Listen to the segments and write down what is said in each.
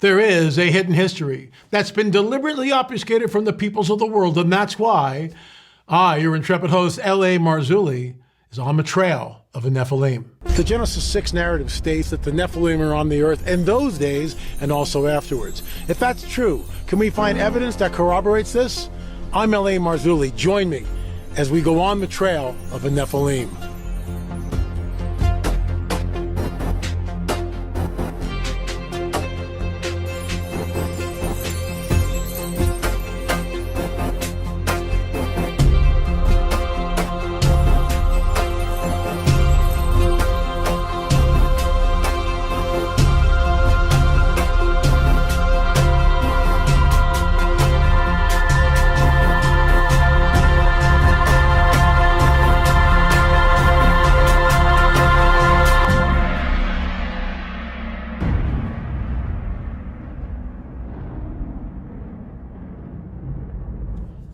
There is a hidden history that's been deliberately obfuscated from the peoples of the world, and that's why I, your intrepid host, L.A. Marzulli, is on the trail of a Nephilim. The Genesis 6 narrative states that the Nephilim are on the earth in those days and also afterwards. If that's true, can we find evidence that corroborates this? I'm L.A. Marzulli. Join me as we go on the trail of a Nephilim.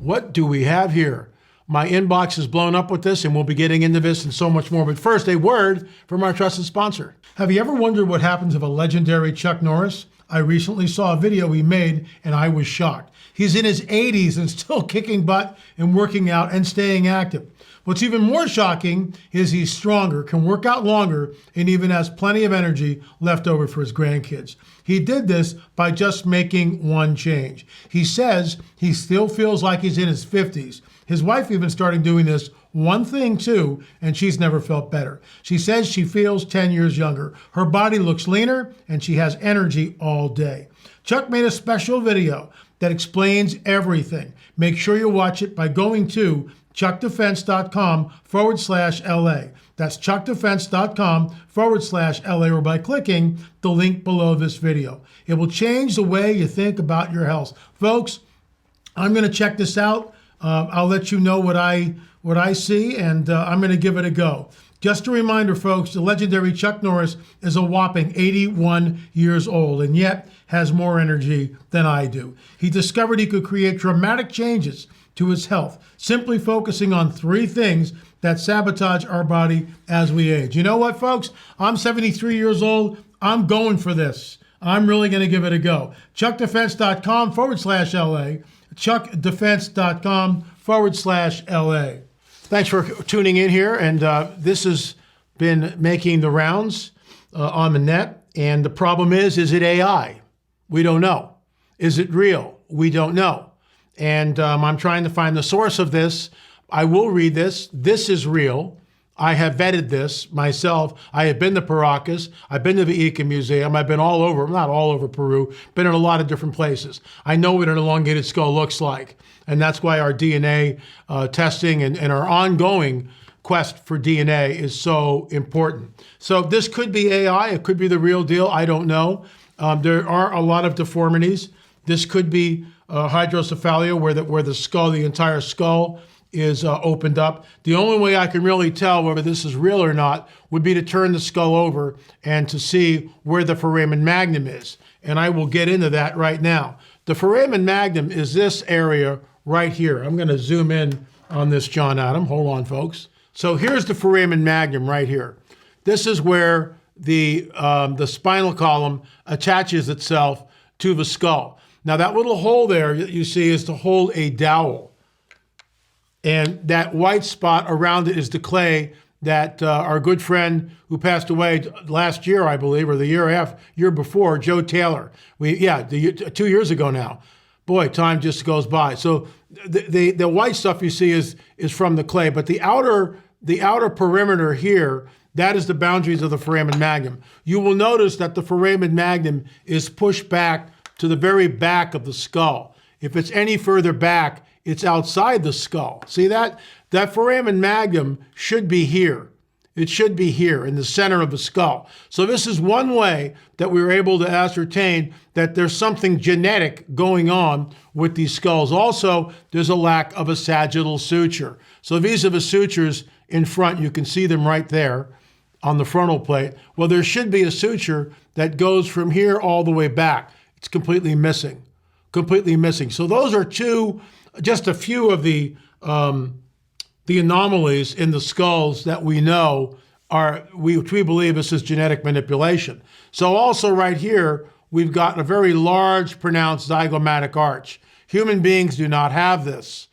What do we have here? My inbox is blown up with this, and we'll be getting into this and so much more. But first, a word from our trusted sponsor. Have you ever wondered what happens if a legendary Chuck Norris? I recently saw a video he made, and I was shocked. He's in his 80s and still kicking butt and working out and staying active. What's even more shocking is he's stronger, can work out longer, and even has plenty of energy left over for his grandkids. He did this by just making one change. He says he still feels like he's in his 50s. His wife even started doing this one thing too, and she's never felt better. She says she feels 10 years younger. Her body looks leaner, and she has energy all day. Chuck made a special video that explains everything. Make sure you watch it by going to chuckdefense.com/LA. That's chuckdefense.com/LA, or by clicking the link below this video. It will change the way you think about your health. Folks, I'm going to check this out. I'll let you know what I see, and I'm going to give it a go. Just a reminder, folks, the legendary Chuck Norris is a whopping 81 years old, and yet has more energy than I do. He discovered he could create dramatic changes to his health, simply focusing on 3 things that sabotage our body as we age. You know what, folks? I'm 73 years old. I'm going for this. I'm really going to give it a go. chuckdefense.com/LA. chuckdefense.com/LA. Thanks for tuning in here. And this has been making the rounds on the net. And the problem is it AI? We don't know. Is it real? We don't know. And I'm trying to find the source of this. I will read this. This is real. I have vetted this myself. I have been to Paracas. I've been to the Ica Museum. I've been all over, not all over Peru, been in a lot of different places. I know what an elongated skull looks like. And that's why our DNA testing and our ongoing quest for DNA is so important. So this could be AI. It could be the real deal. I don't know. There are a lot of deformities. This could be hydrocephalia, where the skull, the entire skull, is opened up. The only way I can really tell whether this is real or not would be to turn the skull over and to see where the foramen magnum is. And I will get into that right now. The foramen magnum is this area right here. I'm going to zoom in on this, John Adam. Hold on, folks. So here's the foramen magnum right here. This is where the spinal column attaches itself to the skull. Now that little hole there that you see is to hold a dowel. And that white spot around it is the clay that our good friend who passed away last year, I believe, or the year before, Joe Taylor. 2 years ago now. Boy, time just goes by. So the white stuff you see is from the clay, but the outer perimeter here, that is the boundaries of the foramen magnum. You will notice that the foramen magnum is pushed back to the very back of the skull. If it's any further back, it's outside the skull. See that? That foramen magnum should be here. It should be here in the center of the skull. So this is one way that we were able to ascertain that there's something genetic going on with these skulls. Also, there's a lack of a sagittal suture. So these are the sutures in front. You can see them right there on the frontal plate. Well, there should be a suture that goes from here all the way back. It's completely missing. Completely missing. So those are just a few of the anomalies in the skulls that we know which we believe this is genetic manipulation. So also right here, we've got a very large, pronounced zygomatic arch. Human beings do not have this.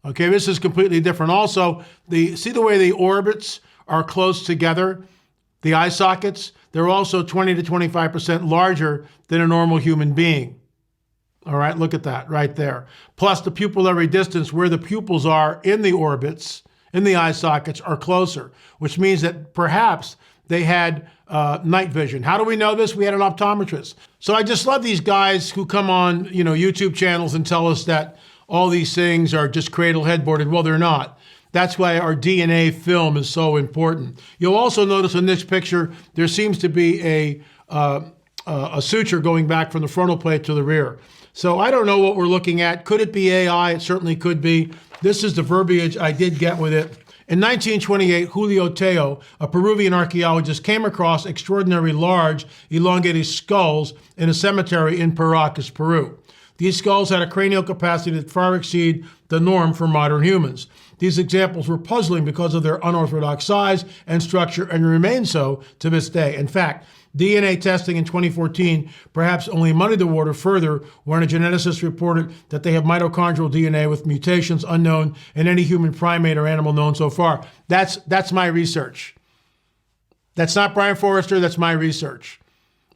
Okay, this is completely different. Also, see the way the orbits are close together? The eye sockets, they're also 20 to 25% larger than a normal human being. All right, look at that right there. Plus the pupillary distance where the pupils are in the orbits, in the eye sockets, are closer, which means that perhaps they had night vision. How do we know this? We had an optometrist. So I just love these guys who come on, YouTube channels and tell us that all these things are just cradle headboarded. Well, they're not. That's why our DNA film is so important. You'll also notice in this picture, there seems to be a suture going back from the frontal plate to the rear. So I don't know what we're looking at. Could it be AI? It certainly could be. This is the verbiage I did get with it. In 1928, Julio Teo, a Peruvian archaeologist, came across extraordinarily large, elongated skulls in a cemetery in Paracas, Peru. These skulls had a cranial capacity that far exceeded the norm for modern humans. These examples were puzzling because of their unorthodox size and structure and remain so to this day. In fact, DNA testing in 2014 perhaps only muddied the water further when a geneticist reported that they have mitochondrial DNA with mutations unknown in any human primate or animal known so far. That's my research. That's not Brian Forrester, that's my research.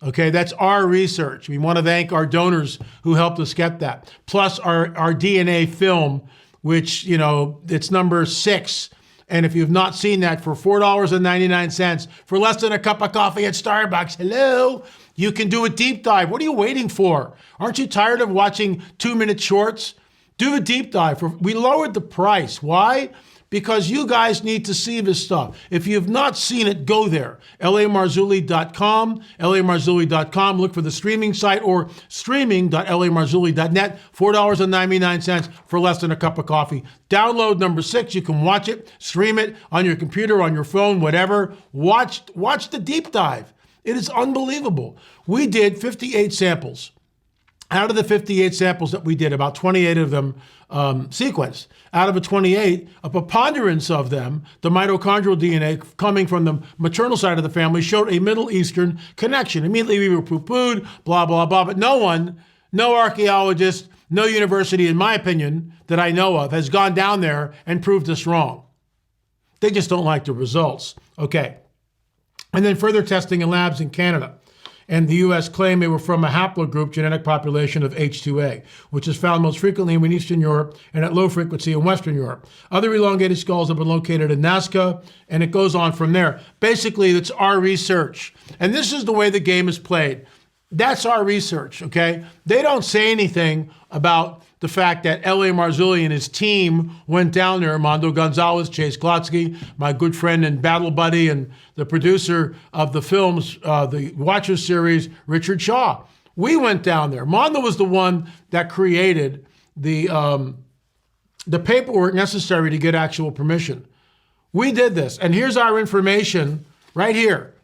Okay, that's our research. We want to thank our donors who helped us get that. Plus our DNA film, which, it's number 6. And if you've not seen that, for $4.99, for less than a cup of coffee at Starbucks, hello, you can do a deep dive. What are you waiting for? Aren't you tired of watching 2-minute shorts? Do a deep dive. We lowered the price. Why? Because you guys need to see this stuff. If you've not seen it, go there. LAMarzulli.com, LAMarzulli.com. Look for the streaming site or streaming.lamarzulli.net. $4.99 for less than a cup of coffee. Download number 6. You can watch it, stream it on your computer, on your phone, whatever. Watch the deep dive. It is unbelievable. We did 58 samples. Out of the 58 samples that we did, about 28 of them sequenced. Out of the 28, a preponderance of them, the mitochondrial DNA coming from the maternal side of the family, showed a Middle Eastern connection. Immediately we were poo-pooed, blah, blah, blah. But no archaeologist, no university, in my opinion, that I know of, has gone down there and proved us wrong. They just don't like the results. Okay. And then further testing in labs in Canada. And the U.S. claimed they were from a haplogroup genetic population of H2A, which is found most frequently in Eastern Europe and at low frequency in Western Europe. Other elongated skulls have been located in Nazca, and it goes on from there. Basically, it's our research. And this is the way the game is played. That's our research, okay? They don't say anything about the fact that L.A. Marzulli and his team went down there, Armando Gonzalez, Chase Klotsky, my good friend and battle buddy and the producer of the films, the Watcher series, Richard Shaw. We went down there. Mondo was the one that created the paperwork necessary to get actual permission. We did this, and here's our information right here.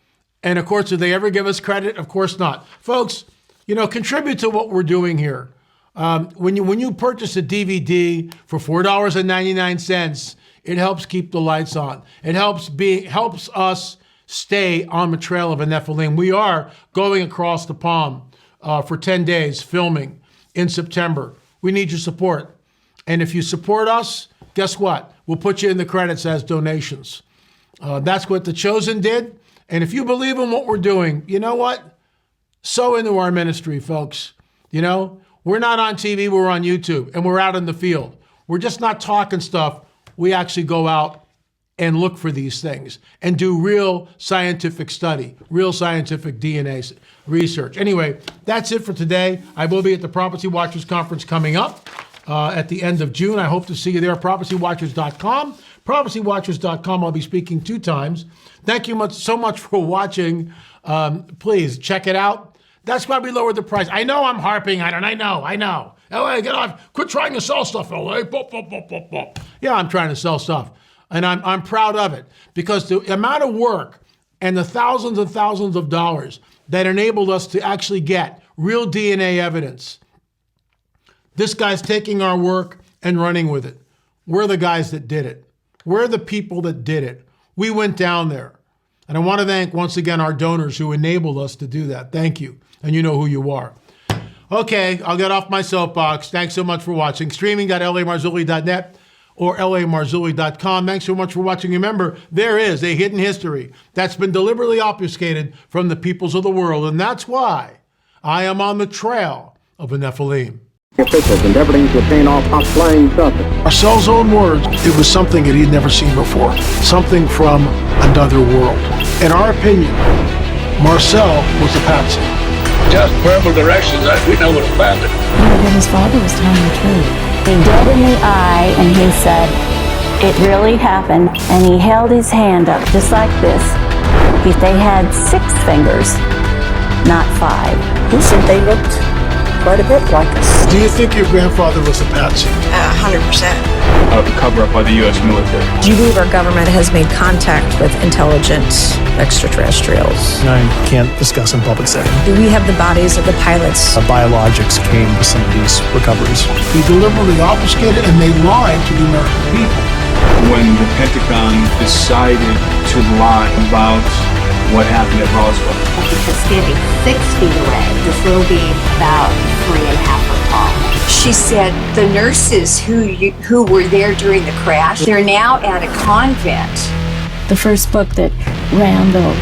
And of course, did they ever give us credit? Of course not. Folks, contribute to what we're doing here. When you purchase a DVD for $4.99, it helps keep the lights on. It helps us stay on the trail of a NEPHILIM. We are going across the pond for 10 days filming in September. We need your support. And if you support us, guess what? We'll put you in the credits as donations. That's what The Chosen did. And if you believe in what we're doing, you know what? Sow into our ministry, folks. We're not on TV, we're on YouTube, and we're out in the field. We're just not talking stuff. We actually go out and look for these things and do real scientific study, real scientific DNA research. Anyway, that's it for today. I will be at the Prophecy Watchers Conference coming up at the end of June. I hope to see you there at prophecywatchers.com. Prophecywatchers.com. I'll be speaking 2 times. Thank you so much for watching. Please check it out. That's why we lowered the price. I know I'm harping on it. I know. LA, get off. Quit trying to sell stuff, LA. Yeah, I'm trying to sell stuff. And I'm proud of it because the amount of work and the thousands and thousands of dollars that enabled us to actually get real DNA evidence. This guy's taking our work and running with it. We're the guys that did it. We're the people that did it. We went down there. And I want to thank once again our donors who enabled us to do that. Thank you. and you know who you are. Okay, I'll get off my soapbox. Thanks so much for watching. Streaming.lamarzulli.net or lamarzulli.com. Thanks so much for watching. Remember, there is a hidden history that's been deliberately obfuscated from the peoples of the world, and that's why I am on the trail of a Nephilim. Officials endeavoring to obtain all top flying saucers. Marcel's own words, it was something that he'd never seen before, something from another world. In our opinion, Marcel was a patsy. Just verbal directions, we know what's about it. That his father was telling the truth. He did in the eye, and he said, it really happened. And he held his hand up just like this. They had 6 fingers, not 5. He said they looked quite a bit like us. Do you think your grandfather was a patsy? 100%. A cover-up by the U.S. military. Do you believe our government has made contact with intelligent extraterrestrials? I can't discuss in public setting. Do we have the bodies of the pilots? Biologics came to some of these recoveries. He deliberately obfuscated and they lied to the American people. When the Pentagon decided to lie about what happened at Roswell. Because standing 6 feet away, this little being about 3.5 foot tall. She said the nurses who were there during the crash, they're now at a convent. The first book that Randall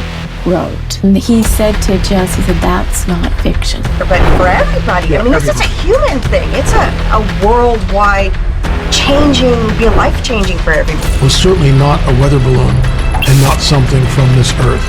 wrote, and he said to Jess, he said, that's not fiction. But for everybody, I mean, this is a human thing. It's a worldwide changing, be life-changing for everyone. Was certainly not a weather balloon and not something from this earth.